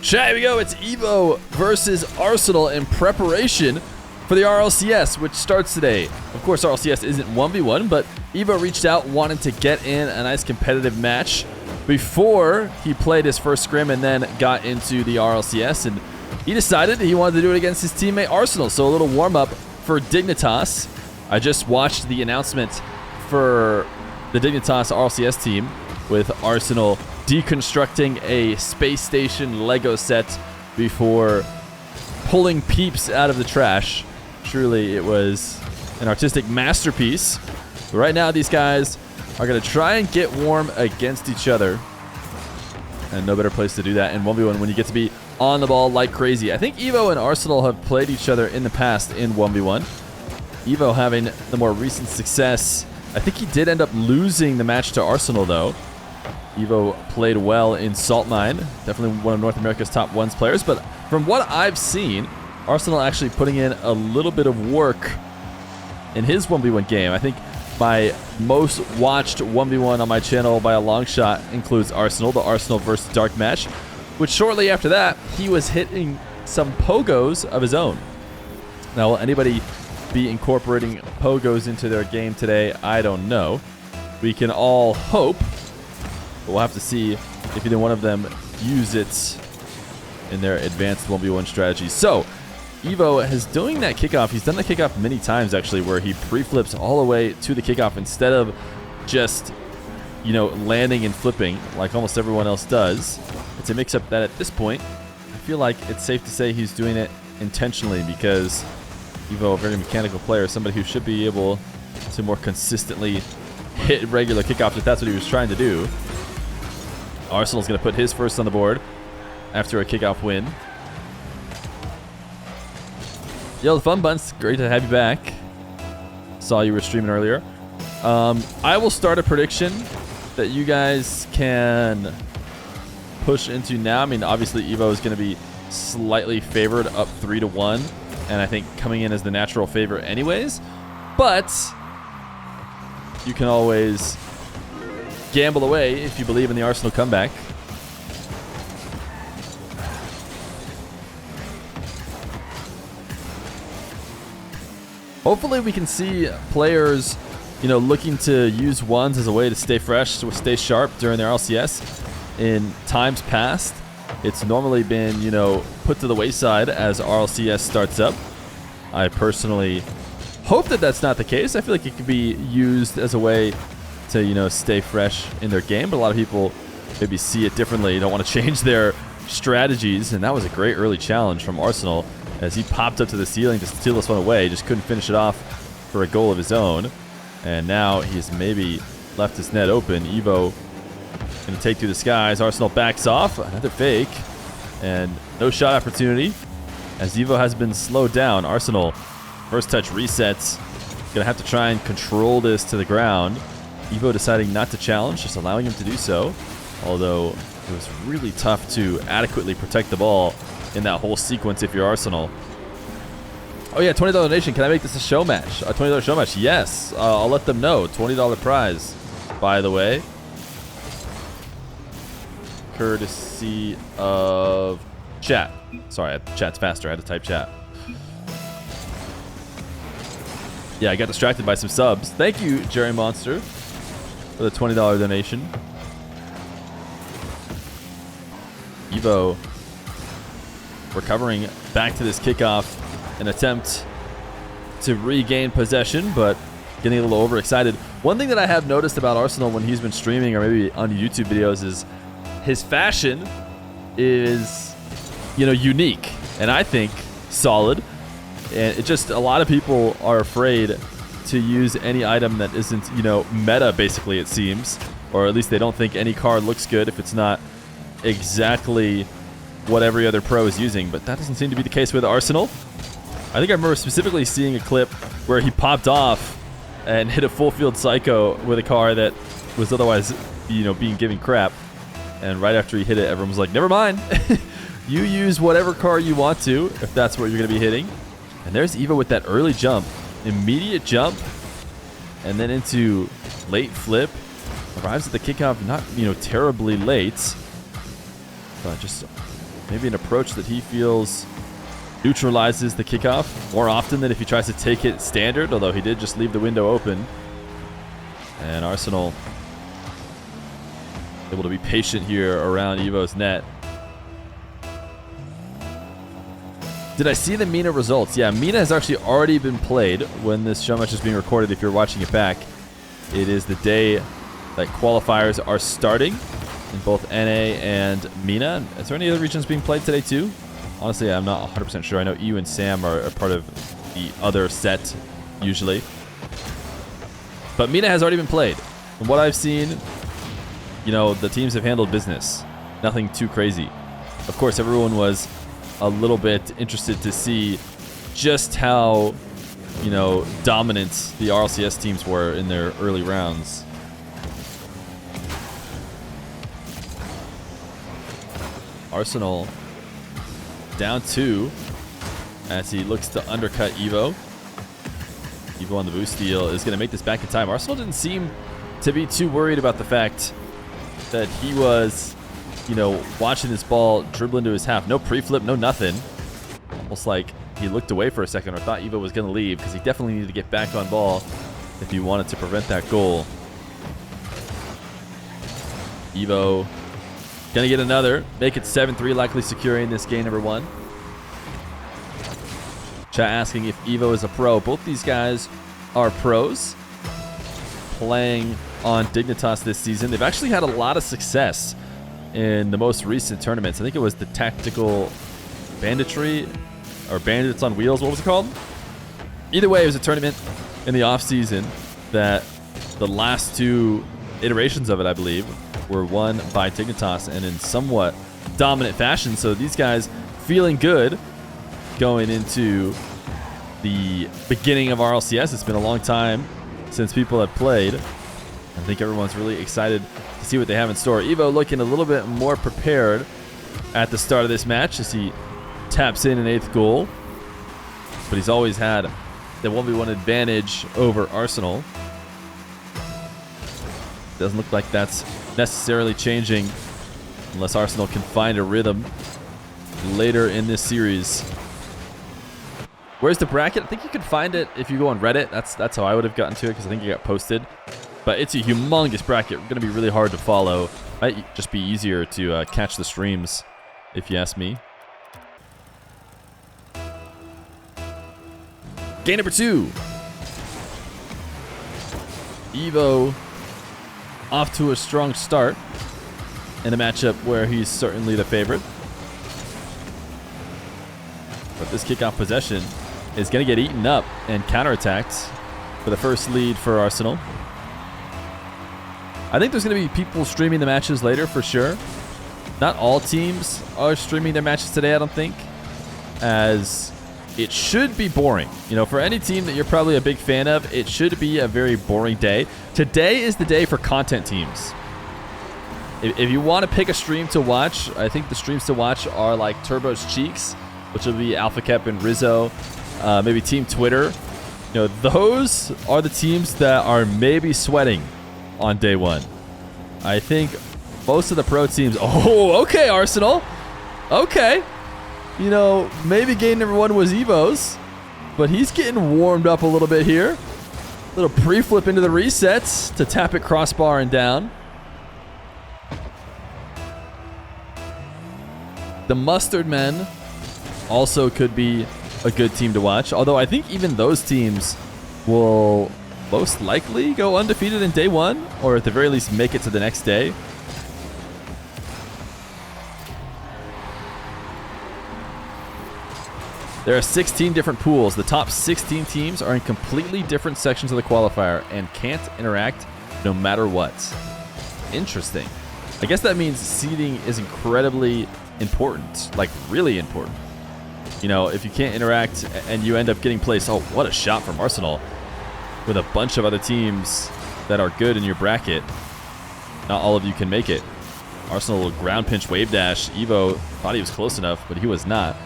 Chat, here we go. It's Evoh versus Arsenal in preparation for the RLCS, which starts today. Of course, RLCS isn't 1v1, but Evoh reached out, wanted to get in a nice competitive match before he played his first scrim and then got into the RLCS. And he decided he wanted to do it against his teammate Arsenal. So a little warm-up for Dignitas. I just watched the announcement for the Dignitas RLCS team with Arsenal deconstructing a space station Lego set before pulling peeps out of the trash. Truly, it was an artistic masterpiece. But right now, these guys are going to try and get warm against each other. And no better place to do that in 1v1 when you get to be on the ball like crazy. I think Evoh and Arsenal have played each other in the past in 1v1. Evoh having the more recent success. I think he did end up losing the match to Arsenal, though. Evoh played well in Salt Mine. Definitely one of North America's top ones players. But from what I've seen, Arsenal actually putting in a little bit of work in his 1v1 game. I think my most watched 1v1 on my channel by a long shot includes Arsenal, the Arsenal versus Dark match, which shortly after that, he was hitting some pogos of his own. Now, will anybody be incorporating pogos into their game today? I don't know. We can all hope. But we'll have to see if either one of them use it in their advanced 1v1 strategy. So, Evoh is doing that kickoff. He's done the kickoff many times, actually, where he pre-flips all the way to the kickoff instead of just, you know, landing and flipping like almost everyone else does. It's a mix-up that at this point, I feel like it's safe to say he's doing it intentionally because Evoh, a very mechanical player, somebody who should be able to more consistently hit regular kickoffs if that's what he was trying to do. Arsenal's going to put his first on the board after a kickoff win. Yo, the Fun Buns, great to have you back. Saw you were streaming earlier. I will start a prediction that you guys can push into now. I mean, obviously, Evoh is going to be slightly favored up 3-1, and I think coming in as the natural favorite anyways. But you can always gamble away if you believe in the Arsenal comeback. Hopefully we can see players, you know, looking to use ones as a way to stay fresh, to stay sharp during their LCS. In times past, it's normally been, you know, put to the wayside as RLCS starts up. I personally hope that that's not the case. I feel like it could be used as a way to, you know, stay fresh in their game, but a lot of people maybe see it differently, don't want to change their strategies, and that was a great early challenge from Arsenal as he popped up to the ceiling to steal this one away, just couldn't finish it off for a goal of his own, and now he's maybe left his net open. Evoh going to take through the skies. Arsenal backs off, another fake, and no shot opportunity as Evoh has been slowed down. Arsenal first touch resets, going to have to try and control this to the ground. Evoh deciding not to challenge, just allowing him to do so. Although it was really tough to adequately protect the ball in that whole sequence if you're Arsenal. Oh yeah, $20 donation. Can I make this a show match? A $20 show match? Yes. I'll let them know. $20 prize, by the way. Courtesy of chat. Sorry, chat's faster. I had to type chat. Yeah, I got distracted by some subs. Thank you, Jerry Monster, for the $20 donation. Evoh recovering back to this kickoff, an attempt to regain possession, but getting a little overexcited. One thing that I have noticed about Arsenal when he's been streaming or maybe on YouTube videos is his fashion is, you know, unique and I think solid. And it just, a lot of people are afraid to use any item that isn't, you know, meta, basically, it seems. Or at least they don't think any card looks good if it's not exactly what every other pro is using. But that doesn't seem to be the case with Arsenal. I think I remember specifically seeing a clip where he popped off and hit a full field psycho with a car that was otherwise, you know, being given crap. And right after he hit it, everyone was like, never mind. You use whatever car you want to if that's what you're going to be hitting. And there's Evoh with that early jump. Immediate jump. And then into late flip. Arrives at the kickoff, not, you know, terribly late. just maybe an approach that he feels neutralizes the kickoff more often than if he tries to take it standard, although he did just leave the window open. And Arsenal able to be patient here around Evoh's net. Did I see the Mina results? Yeah, Mina has actually already been played when this show match is being recorded. If you're watching it back, it is the day that qualifiers are starting in both NA and Mina. Is there any other regions being played today too? Honestly, I'm not 100% sure. I know EU and Sam are part of the other set usually. But Mina has already been played. From what I've seen, you know, the teams have handled business. Nothing too crazy. Of course, everyone was a little bit interested to see just how, you know, dominant the RLCS teams were in their early rounds. Arsenal down 2 as he looks to undercut Evoh. Evoh on the boost steal is going to make this back in time. Arsenal didn't seem to be too worried about the fact that he was, you know, watching this ball dribble into his half. No pre-flip, no nothing. Almost like he looked away for a second or thought Evoh was going to leave, because he definitely needed to get back on ball if he wanted to prevent that goal. Evoh going to get another. Make it 7-3, likely securing this game number 1. Chat asking if Evoh is a pro. Both these guys are pros playing on Dignitas this season. They've actually had a lot of success in the most recent tournaments. I think it was the Tactical Banditry or Bandits on Wheels. What was it called? Either way, it was a tournament in the off season that the last 2 iterations of it, I believe, were won by Dignitas and in somewhat dominant fashion. So these guys feeling good going into the beginning of RLCS. It's been a long time since people have played. I think everyone's really excited to see what they have in store. Evoh looking a little bit more prepared at the start of this match as he taps in an 8th goal. But he's always had the 1v1 advantage over Arsenal. Doesn't look like that's necessarily changing unless Arsenal can find a rhythm later in this series. Where's the bracket? I think you can find it if you go on Reddit. That's how I would have gotten to it, because I think it got posted. But it's a humongous bracket. Going to be really hard to follow. Might just be easier to catch the streams, if you ask me. Game number 2. Evoh off to a strong start in a matchup where he's certainly the favorite. But this kickoff possession is going to get eaten up and counterattacked for the first lead for Arsenal. I think there's going to be people streaming the matches later for sure. Not all teams are streaming their matches today, I don't think, as it should be boring. You know, for any team that you're probably a big fan of, it should be a very boring day. Today is the day for content teams. If you want to pick a stream to watch, I think the streams to watch are like Turbo's Cheeks, which will be Alpha Kep and Rizzo, maybe Team Twitter. You know, those are the teams that are maybe sweating on day 1. I think most of the pro teams... Oh, okay, Arsenal. Okay. You know, maybe game number 1 was Evoh's, but he's getting warmed up a little bit here. Little pre-flip into the resets to tap it crossbar and down. The Mustard Men also could be a good team to watch, although I think even those teams will most likely go undefeated in day 1, or at the very least make it to the next day. There are 16 different pools. The top 16 teams are in completely different sections of the qualifier and can't interact no matter what. Interesting. I guess that means seeding is incredibly important, like really important. You know, if you can't interact and you end up getting placed, oh, what a shot from Arsenal, with a bunch of other teams that are good in your bracket. Not all of you can make it. Arsenal ground pinch wave dash. Evoh thought he was close enough, but he was not.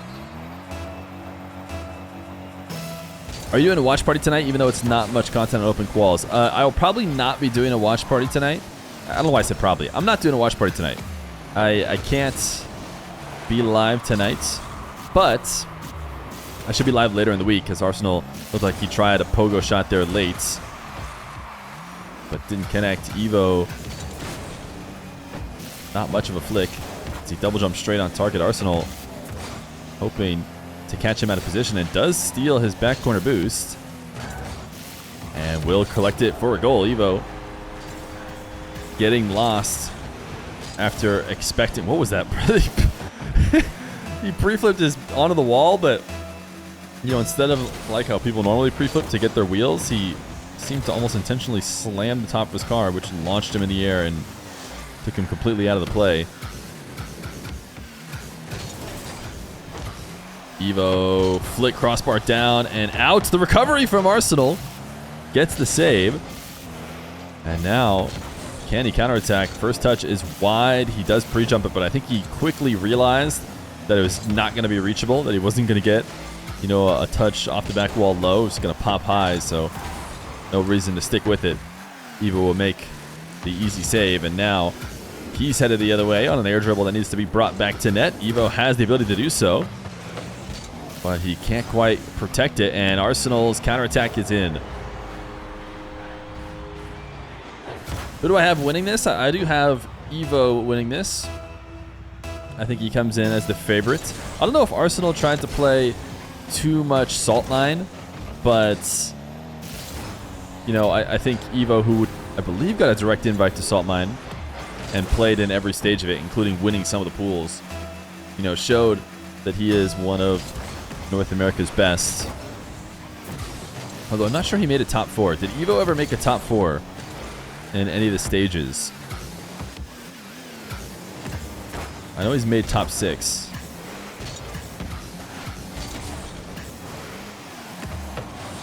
Are you in a watch party tonight, even though it's not much content on open quals? I will probably not be doing a watch party tonight. I don't know why I said probably. I'm not doing a watch party tonight. I can't be live tonight, but I should be live later in the week because Arsenal looked like he tried a pogo shot there late, but didn't connect. Evoh, not much of a flick. As he double jumps straight on target. Arsenal hoping to catch him out of position and does steal his back corner boost. And will collect it for a goal. Evoh getting lost after expecting... What was that? He pre-flipped his onto the wall, but you know, instead of like how people normally pre-flip to get their wheels, he seemed to almost intentionally slam the top of his car, which launched him in the air and took him completely out of the play. Evoh flick crossbar down and out. The recovery from Arsenal gets the save. And now, can he counterattack? First touch is wide. He does pre-jump it, but I think he quickly realized that it was not going to be reachable, that he wasn't going to get, you know, a touch off the back wall low. It was going to pop high, so no reason to stick with it. Evoh will make the easy save, and now he's headed the other way on an air dribble that needs to be brought back to net. Evoh has the ability to do so, but he can't quite protect it, and Arsenal's counterattack is in. Who do I have winning this? I do have Evoh winning this. I think he comes in as the favorite. I don't know if Arsenal tried to play too much salt line, but you know, I think Evoh, who I believe got a direct invite to salt mine and played in every stage of it, including winning some of the pools, you know, showed that he is one of North America's best. Although I'm not sure he made a top 4. Did Evoh ever make a top 4 in any of the stages? I know he's made top 6.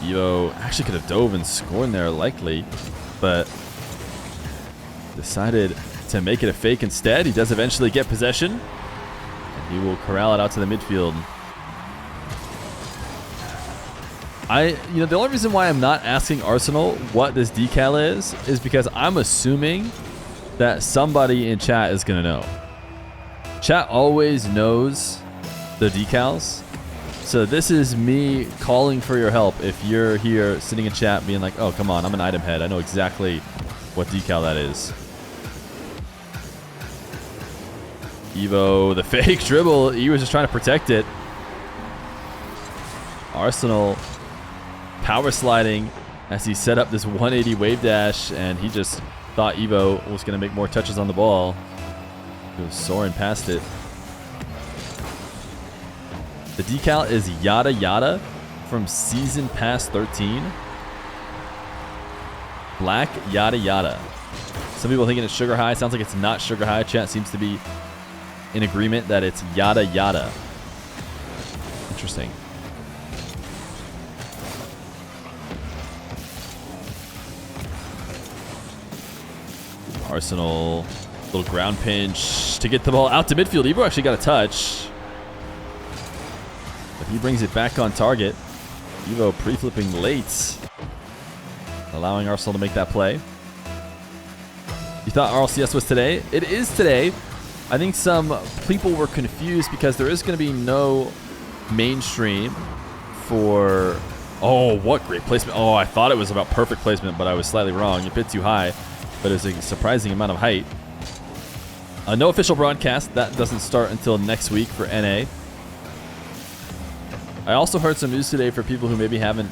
Evoh actually could have dove and scored there likely, but decided to make it a fake instead. He does eventually get possession, and he will corral it out to the midfield. You know, the only reason why I'm not asking Arsenal what this decal is because I'm assuming that somebody in chat is going to know. Chat always knows the decals. So this is me calling for your help if you're here sitting in chat being like, oh, come on, I'm an item head. I know exactly what decal that is. Evoh, the fake dribble. He was just trying to protect it. Arsenal power sliding as he set up this 180 wave dash, and he just thought Evoh was going to make more touches on the ball. He was soaring past it. The decal is Yada Yada from Season Pass 13. Black Yada Yada. Some people thinking it's Sugar High. Sounds like it's not Sugar High. Chat seems to be in agreement that it's Yada Yada. Interesting. Arsenal, little ground pinch to get the ball out to midfield. Evoh actually got a touch, but he brings it back on target. Evoh pre-flipping late, allowing Arsenal to make that play. You thought RLCS was today? It is today. I think some people were confused because there is going to be no mainstream for... Oh, what great placement. Oh, I thought it was about perfect placement, but I was slightly wrong. A bit too high, but it's a surprising amount of height. No official broadcast. That doesn't start until next week for NA. I also heard some news today for people who maybe haven't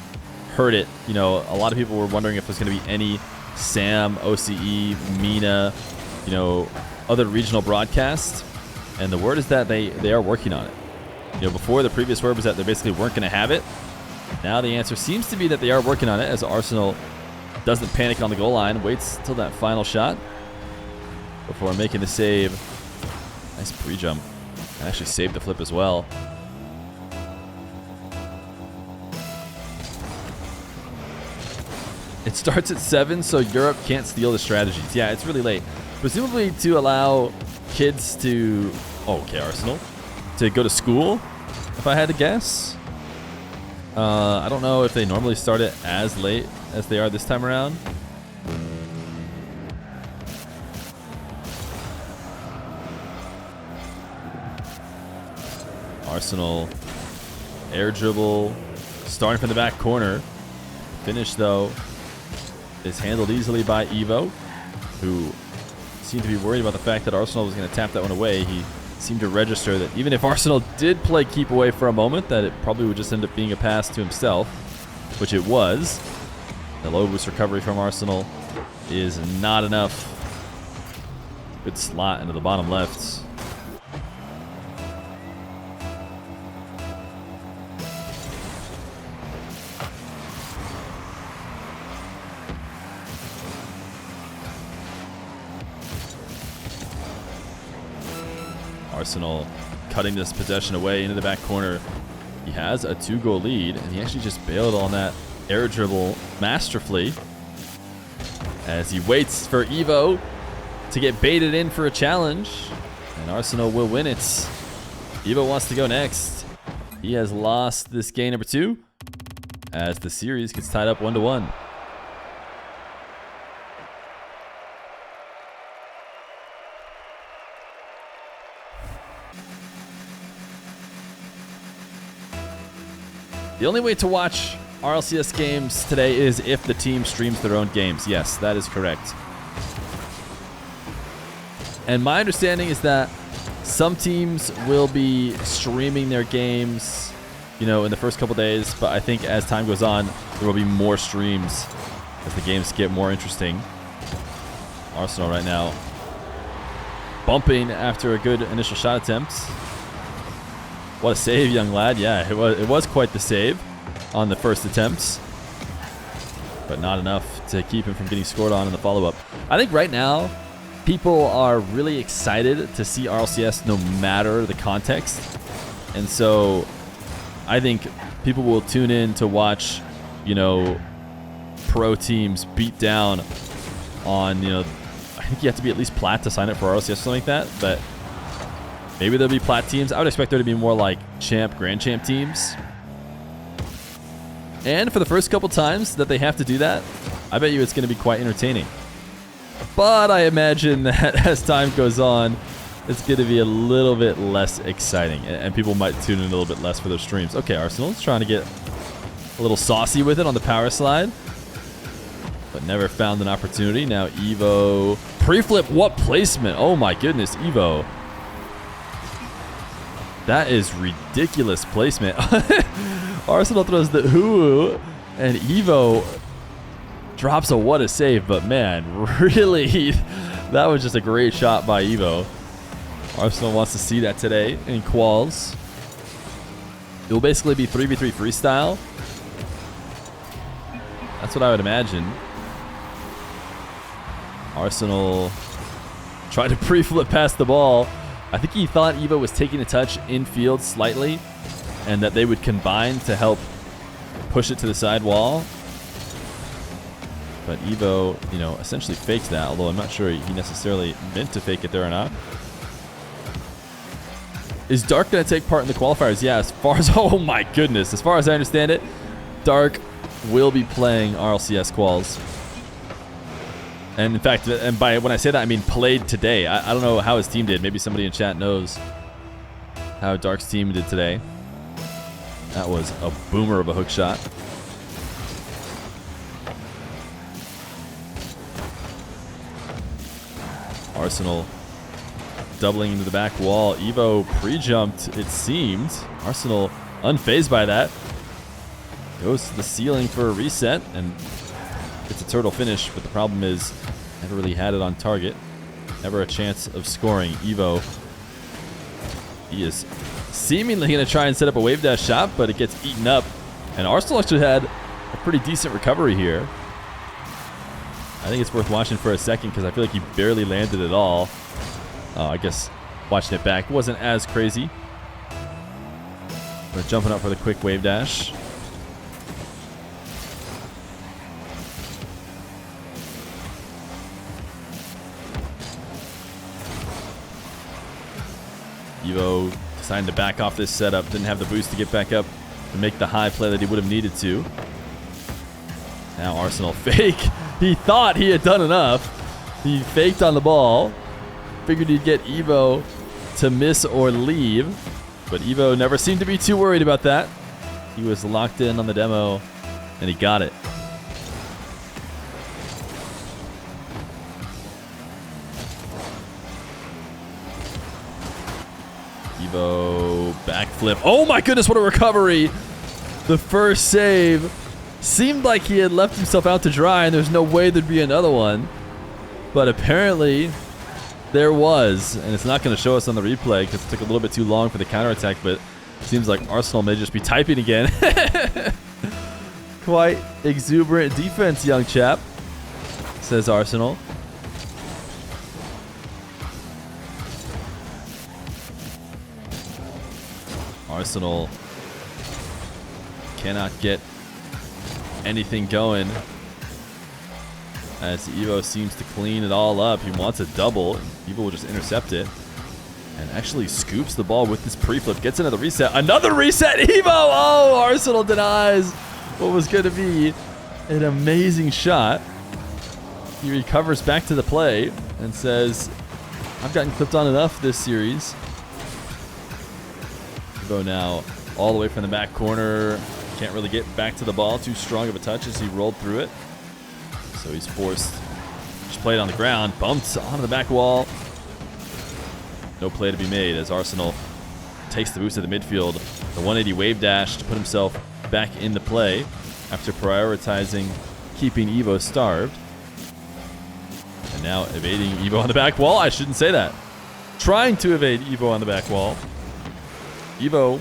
heard it. You know, a lot of people were wondering if there's going to be any SAM, OCE, MENA, you know, other regional broadcasts. And the word is that they are working on it. You know, before the previous word was that they basically weren't going to have it. Now the answer seems to be that they are working on it, as Arsenal doesn't panic on the goal line, waits till that final shot before making the save. Nice pre-jump. And actually saved the flip as well. It starts at 7, so Europe can't steal the strategies. Yeah, it's really late. Presumably to allow kids to... Oh, okay, Arsenal. To go to school, if I had to guess. I don't know if they normally start it as late as they are this time around. Arsenal air dribble, starting from the back corner. Finish, though, is handled easily by Evoh, who seemed to be worried about the fact that Arsenal was going to tap that one away. He seemed to register that even if Arsenal did play keep away for a moment, that it probably would just end up being a pass to himself, which it was. The low boost recovery from Arsenal is not enough. Good slot into the bottom left. Arsenal cutting this possession away into the back corner. He has a 2-goal lead, and he actually just bailed on that air dribble masterfully as he waits for Evoh to get baited in for a challenge, and Arsenal will win it. Evoh wants to go next. He has lost this game number 2 as the series gets tied up 1-1. The only way to watch RLCS games today is if the team streams their own games. Yes, that is correct. And my understanding is that some teams will be streaming their games, you know, in the first couple days, but I think as time goes on, there will be more streams as the games get more interesting. Arsenal right now bumping after a good initial shot attempt. What a save, young lad. Yeah, it was quite the save on the first attempts, but not enough to keep him from getting scored on in the follow-up. I think right now, people are really excited to see RLCS no matter the context. And so I think people will tune in to watch, you know, pro teams beat down on, you know, I think you have to be at least plat to sign up for RLCS or something like that, but maybe there'll be plat teams. I would expect there to be more like champ, grand champ teams. And for the first couple times that they have to do that, I bet you it's going to be quite entertaining. But I imagine that as time goes on, it's going to be a little bit less exciting, and people might tune in a little bit less for their streams. Okay, Arsenal's trying to get a little saucy with it on the power slide, but never found an opportunity. Now Evoh, pre-flip, what placement? Oh my goodness, Evoh. That is ridiculous placement. Arsenal throws the hoo, and Evoh drops a what a save, but man, really, that was just a great shot by Evoh. Arsenal wants to see that today in quals. It will basically be 3v3 freestyle. That's what I would imagine. Arsenal tried to pre-flip past the ball. I think he thought Evoh was taking a touch infield slightly, and that they would combine to help push it to the side wall. But Evoh, you know, essentially faked that, although I'm not sure he necessarily meant to fake it there or not. Is Dark going to take part in the qualifiers? Yeah, as far as, oh my goodness, as far as I understand it, Dark will be playing RLCS quals. And in fact, and by when I say that, I mean played today. I don't know how his team did. Maybe somebody in chat knows how Dark's team did today. That was a boomer of a hook shot. Arsenal doubling into the back wall. Evoh pre-jumped, it seemed. Arsenal unfazed by that. Goes to the ceiling for a reset and gets a turtle finish, but the problem is never really had it on target. Never a chance of scoring. Evoh, he is seemingly going to try and set up a wave dash shot, but it gets eaten up. And Arsenal actually had a pretty decent recovery here. I think it's worth watching for a second because I feel like he barely landed at all. I guess watching it back wasn't as crazy. But jumping up for the quick wave dash. Evoh deciding to back off this setup. Didn't have the boost to get back up and make the high play that he would have needed to. Now Arsenal fake. He thought he had done enough. He faked on the ball. Figured he'd get Evoh to miss or leave. But Evoh never seemed to be too worried about that. He was locked in on the demo, and he got it. Evoh backflip. Oh my goodness, what a recovery. The first save seemed like he had left himself out to dry, and there's no way there'd be another one. But apparently there was, and it's not going to show us on the replay because it took a little bit too long for the counterattack, but it seems like Arsenal may just be typing again. Quite exuberant defense, young chap, says Arsenal. Arsenal cannot get anything going as Evoh seems to clean it all up. He wants a double. Evoh will just intercept it and actually scoops the ball with this pre-flip. Gets into the reset. Another reset. Evoh! Oh, Arsenal denies what was going to be an amazing shot. He recovers back to the play and says, I've gotten clipped on enough this series. Evoh now all the way from the back corner. Can't really get back to the ball. Too strong of a touch as he rolled through it. So he's forced. Just played on the ground. Bumped onto the back wall. No play to be made as Arsenal takes the boost to the midfield. The 180 wave dash to put himself back into play after prioritizing keeping Evoh starved. And now evading Evoh on the back wall. I shouldn't say that. Trying to evade Evoh on the back wall. Evoh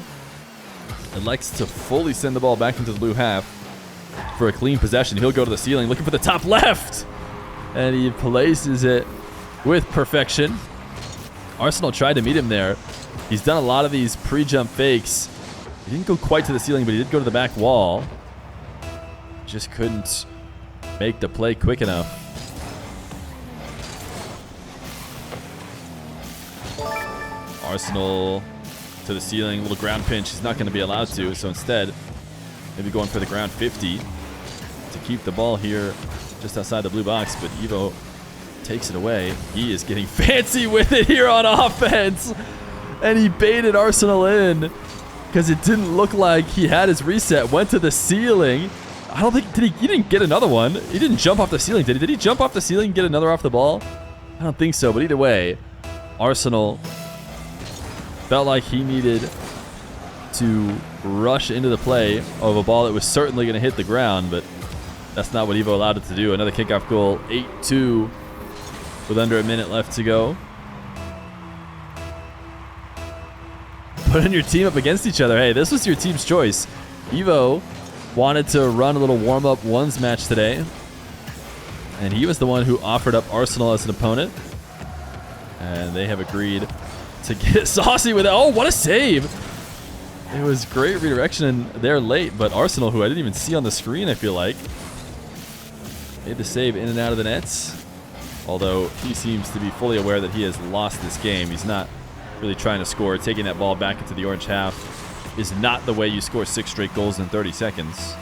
likes to fully send the ball back into the blue half for a clean possession. He'll go to the ceiling looking for the top left. And he places it with perfection. Arsenal tried to meet him there. He's done a lot of these pre-jump fakes. He didn't go quite to the ceiling, but he did go to the back wall. Just couldn't make the play quick enough. Arsenal to the ceiling, little ground pinch. He's not going to be allowed to, so instead, maybe going for the ground 50 to keep the ball here just outside the blue box, but Evoh takes it away. He is getting fancy with it here on offense, and he baited Arsenal in because it didn't look like he had his reset. Went to the ceiling. I don't think, he didn't get another one. He didn't jump off the ceiling, did he? Did he jump off the ceiling and get another off the ball? I don't think so, but either way, Arsenal felt like he needed to rush into the play of a ball that was certainly going to hit the ground, but that's not what Evoh allowed it to do. Another kickoff goal, 8-2, with under a minute left to go. Putting your team up against each other. Hey, this was your team's choice. Evoh wanted to run a little warm-up ones match today, and he was the one who offered up Arsenal as an opponent, and they have agreed to get saucy with it. Oh, what a save. It was great redirection there late, but Arsenal, who I didn't even see on the screen, I feel like, made the save in and out of the nets. Although he seems to be fully aware that he has lost this game. He's not really trying to score. Taking that ball back into the orange half is not the way you score 6 straight goals in 30 seconds.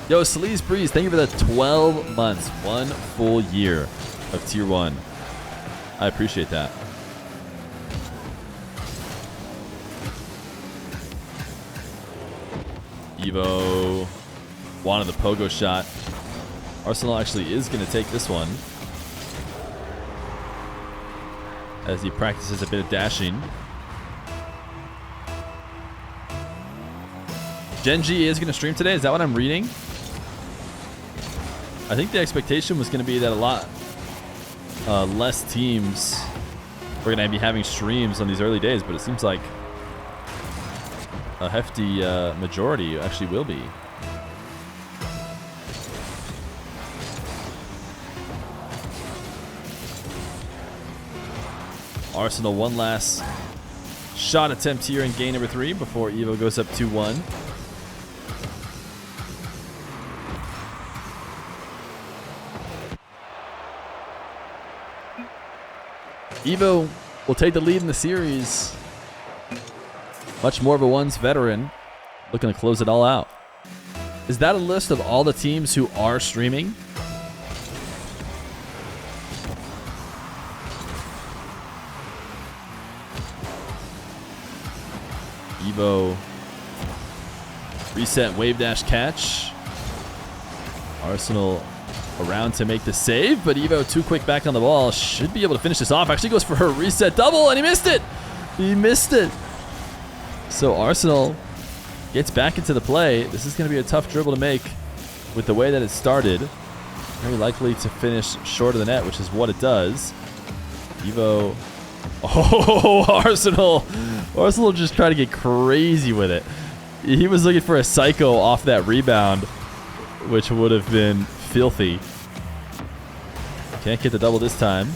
Yo, Sleaze Breeze, thank you for the 12 months. 1 full year of Tier 1. I appreciate that. Evoh wanted the pogo shot. Arsenal actually is going to take this one as he practices a bit of dashing. Gen G is going to stream today. Is that what I'm reading? I think the expectation was going to be that a lot less teams were going to be having streams on these early days, but it seems like a hefty majority actually will be. Arsenal one last shot attempt here in game number 3 before Evoh goes up 2-1. Evoh will take the lead in the series. Much more of a ones veteran, looking to close it all out. Is that a list of all the teams who are streaming? Evoh. Reset, wave dash catch. Arsenal around to make the save, but Evoh too quick back on the ball. Should be able to finish this off. Actually goes for her reset double, and he missed it. He missed it. So Arsenal gets back into the play. This is going to be a tough dribble to make with the way that it started. Very likely to finish short of the net, which is what it does. Evoh. Oh, Arsenal. Arsenal just trying to get crazy with it. He was looking for a psycho off that rebound, which would have been filthy. Can't get the double this time.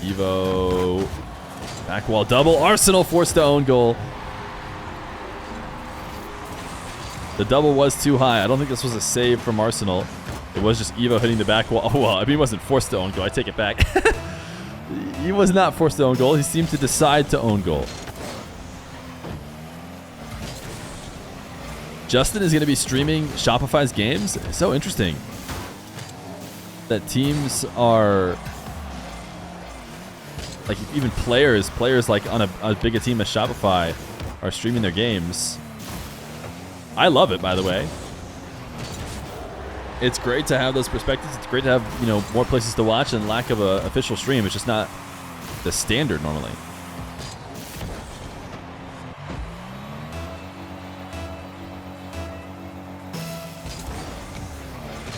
Evoh. Back wall double. Arsenal forced to own goal. The double was too high. I don't think this was a save from Arsenal. It was just Evoh hitting the back wall. Oh, well, I mean, he wasn't forced to own goal. I take it back. He was not forced to own goal. He seemed to decide to own goal. Justin is going to be streaming Shopify's games. It's so interesting that teams are, like, even players like on a bigger team as Shopify are streaming their games. I love it, by the way. It's great to have those perspectives. It's great to have, you know, more places to watch and lack of an official stream. It's just not the standard normally.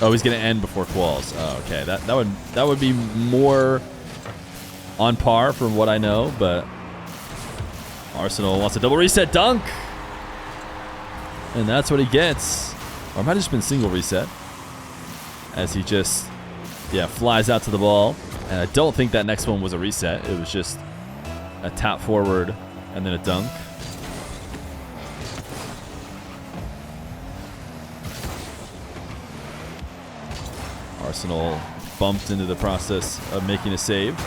Oh, he's gonna end before quals. Oh, okay. That would be more on par from what I know, but Arsenal wants a double reset dunk. And that's what he gets. Or it might have just been single reset. As he just, flies out to the ball. And I don't think that next one was a reset. It was just a tap forward and then a dunk. Arsenal bumped into the process of making a save.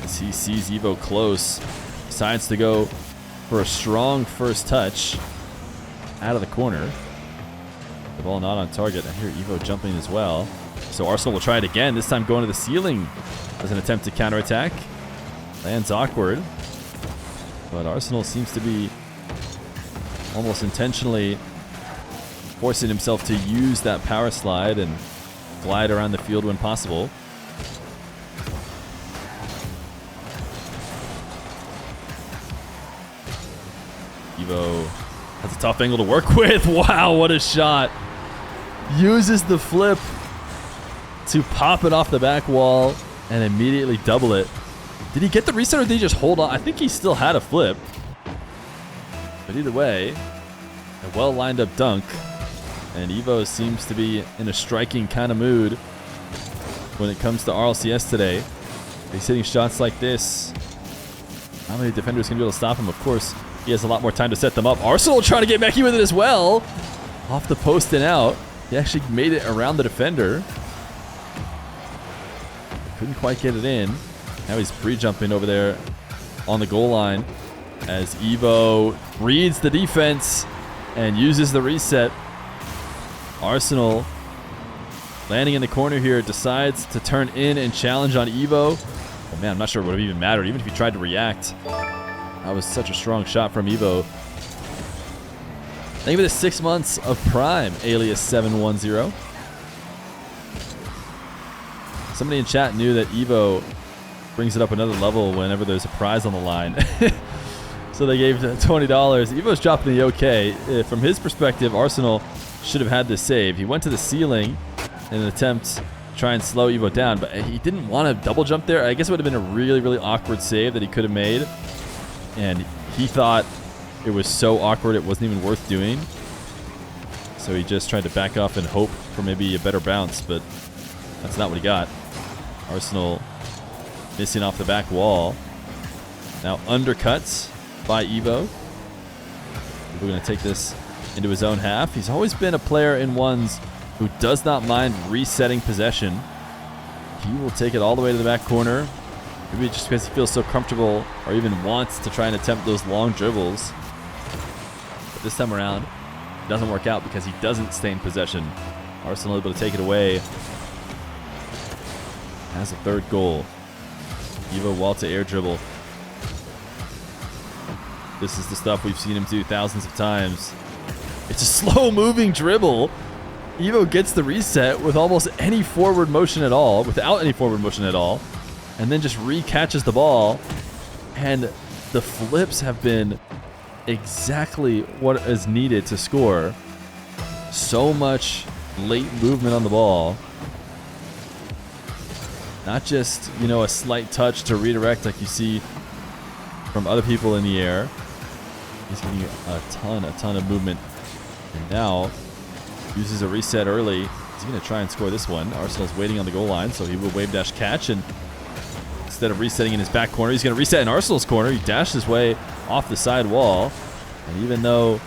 As he sees Evoh close, decides to go for a strong first touch out of the corner. The ball not on target. I hear Evoh jumping as well. So Arsenal will try it again, this time going to the ceiling as an attempt to counterattack. Lands awkward. But Arsenal seems to be almost intentionally forcing himself to use that power slide and glide around the field when possible. Evoh has a tough angle to work with. Wow, what a shot. Uses the flip to pop it off the back wall and immediately double it. Did he get the reset or did he just hold on? I think he still had a flip. But either way, a well lined up dunk. And Evoh seems to be in a striking kind of mood when it comes to RLCS today. He's hitting shots like this. How many defenders can be able to stop him? Of course, he has a lot more time to set them up. Arsenal trying to get Meki with it as well. Off the post and out. He actually made it around the defender. Couldn't quite get it in. Now he's pre-jumping over there on the goal line as Evoh reads the defense and uses the reset. Arsenal landing in the corner here, decides to turn in and challenge on Evoh. Oh man, I'm not sure it would have even mattered, even if he tried to react. That was such a strong shot from Evoh. Thank you for the 6 months of Prime, alias 710. Somebody in chat knew that Evoh brings it up another level whenever there's a prize on the line. So they gave $20. Evo's dropping the okay. From his perspective, Arsenal should have had this save. He went to the ceiling in an attempt to try and slow Evoh down, but he didn't want to double jump there. I guess it would have been a really, really awkward save that he could have made. And he thought it was so awkward it wasn't even worth doing. So he just tried to back off and hope for maybe a better bounce, but that's not what he got. Arsenal missing off the back wall. Now undercuts by Evoh. We're going to take this into his own half. He's always been a player in ones who does not mind resetting possession. He will take it all the way to the back corner. Maybe just because he feels so comfortable or even wants to try and attempt those long dribbles. But this time around, it doesn't work out because he doesn't stay in possession. Arsenal able to take it away. has a third goal. Evoh wall to air dribble. This is the stuff we've seen him do thousands of times. It's a slow-moving dribble. Evoh gets the reset with almost any forward motion at all, without any forward motion at all, and then just re-catches the ball. And the flips have been exactly what is needed to score. So much late movement on the ball. Not just, you know, a slight touch to redirect like you see from other people in the air. He's getting a ton of movement. And now uses a reset early. He's going to try and score this one. Arsenal's waiting on the goal line, so he will wave dash catch. And instead of resetting in his back corner, he's going to reset in Arsenal's corner. He dashed his way off the side wall. And even though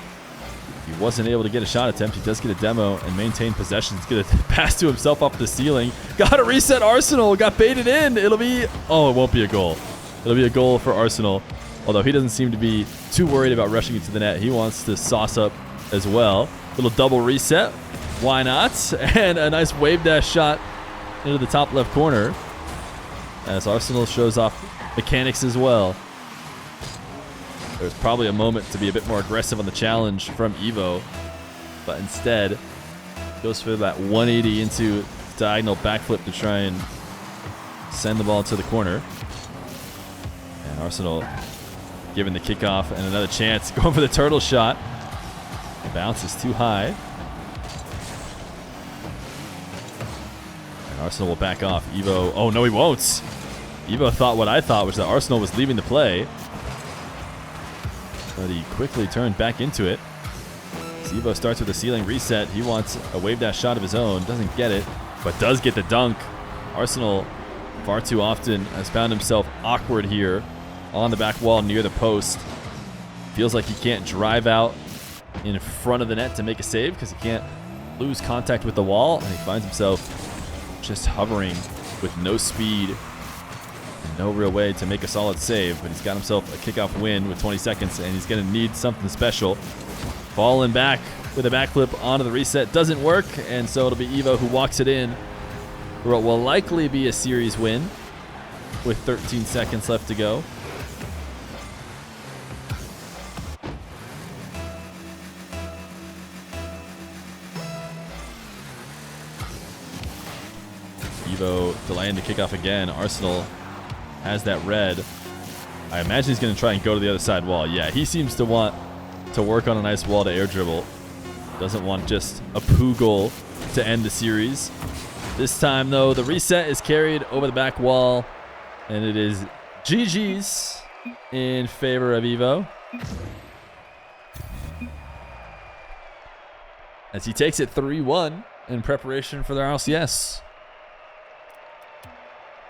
he wasn't able to get a shot attempt, he does get a demo and maintain possession. He's going to pass to himself off the ceiling. Got to reset Arsenal. Got baited in. It'll be... Oh, it won't be a goal. It'll be a goal for Arsenal. Although he doesn't seem to be too worried about rushing into the net. He wants to sauce up as well. Little double reset. Why not? And a nice wave dash shot into the top left corner as Arsenal shows off mechanics as well. There's probably a moment to be a bit more aggressive on the challenge from Evoh, but instead goes for that 180 into diagonal backflip to try and send the ball to the corner. And Arsenal giving the kickoff and another chance, going for the turtle shot. The bounce is too high. And Arsenal will back off. Evoh, oh no he won't. Evoh thought what I thought, was that Arsenal was leaving the play. But he quickly turned back into it. Evoh starts with a ceiling reset. He wants a wave dash shot of his own. Doesn't get it, but does get the dunk. Arsenal far too often has found himself awkward here on the back wall near the post. Feels like he can't drive out in front of the net to make a save because he can't lose contact with the wall. And he finds himself just hovering with no speed and no real way to make a solid save. But he's got himself a kickoff win with 20 seconds, and he's going to need something special. Falling back with a backflip onto the reset doesn't work, and so it'll be Evoh who walks it in for what will likely be a series win with 13 seconds left to go. Evoh delaying the kickoff again. Arsenal has that red. I imagine he's going to try and go to the other side wall. Yeah, he seems to want to work on a nice wall to air dribble. Doesn't want just a poo goal to end the series. This time, though, the reset is carried over the back wall, and it is GG's in favor of Evoh, as he takes it 3-1 in preparation for their RLCS.